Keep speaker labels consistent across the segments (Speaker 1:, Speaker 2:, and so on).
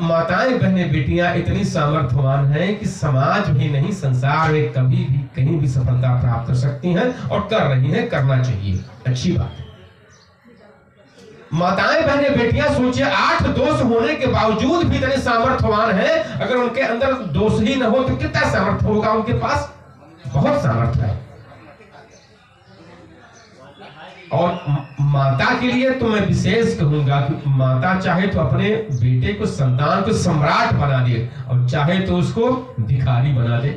Speaker 1: माताएं बहनें बेटियां इतनी सामर्थ्यवान हैं कि समाज भी नहीं संसार में कभी भी कहीं भी सफलता प्राप्त कर सकती हैं और कर रही हैं, करना चाहिए, अच्छी बात है। माताएं बहनें बेटियां सोचिए 8 दोष होने के बावजूद भी इतने सामर्थ्यवान हैं। अगर उनके अंदर दोष ही न हो तो कितना सामर्थ्य होगा उनके पास? बहुत सामर्थ्य है। और माता के लिए तो मैं विशेष कहूंगा कि माता चाहे तो अपने बेटे को, संतान को सम्राट बना दे और चाहे तो उसको भिखारी बना दे।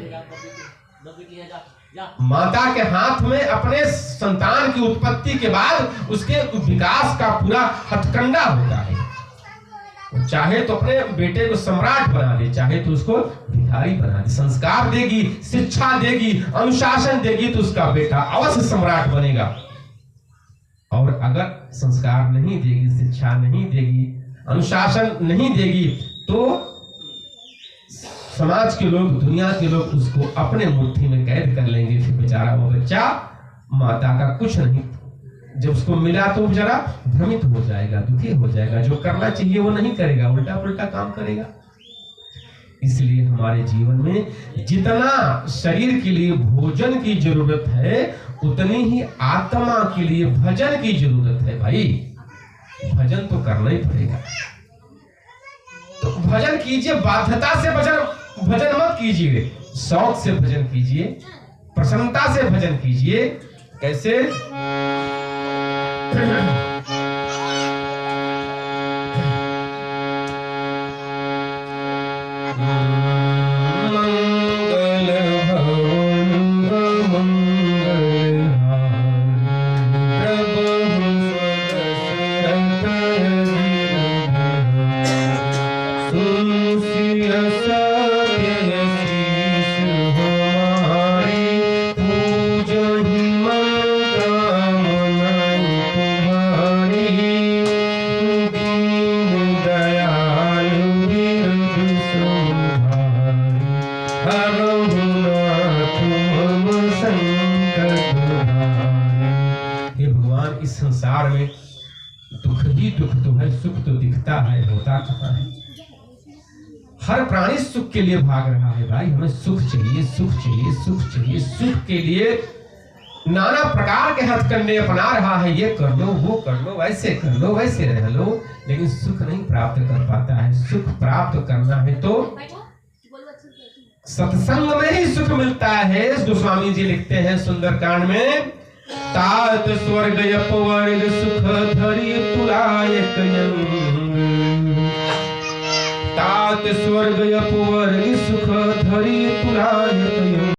Speaker 1: माता के हाथ में अपने संतान की उत्पत्ति के बाद उसके विकास का पूरा हथकंडा होता है। चाहे तो अपने बेटे को सम्राट बना दे, चाहे तो उसको भिखारी बना दे। संस्कार देगी, शिक्षा देगी, अनुशासन देगी तो उसका बेटा अवश्य सम्राट बनेगा। और अगर संस्कार नहीं देगी, शिक्षा नहीं देगी, अनुशासन नहीं देगी तो समाज के लोग, दुनिया के लोग उसको अपने मुट्ठी में कैद कर लेंगे। फिर बेचारा वो बच्चा माता का कुछ नहीं, जब उसको मिला तो बेचारा भ्रमित हो जाएगा, दुखी हो जाएगा, जो करना चाहिए वो नहीं करेगा, उल्टा पुल्टा काम करेगा। इसलिए हमारे जीवन में जितना शरीर के लिए भोजन की जरूरत है उतनी ही आत्मा के लिए भजन की जरूरत है। भाई भजन तो करना ही पड़ेगा। तो भजन कीजिए, बाध्यता से भजन मत कीजिए, शौक से भजन कीजिए, प्रसन्नता से भजन कीजिए। कैसे? संसार में दुख ही दुख तो है, सुख तो दिखता है, होता कहाँ है। हर प्राणी सुख के लिए भाग रहा है। भाई हमें सुख चाहिए, सुख चाहिए, सुख चाहिए। सुख के लिए नाना प्रकार के हथकंडे अपना रहा है। ये कर लो, वो कर लो, वैसे कर लो, वैसे रह लो, लेकिन सुख नहीं प्राप्त कर पाता है। सुख प्राप्त करना है तो सत्संग में ही सुख मिलता है। गोस्वामी जी लिखते हैं सुंदरकांड में, तात स्वर्ग अपवर्ग सुख धरि तुरायक यंग। तात स्वर्ग अपवर्ग सुख धरि तुरायक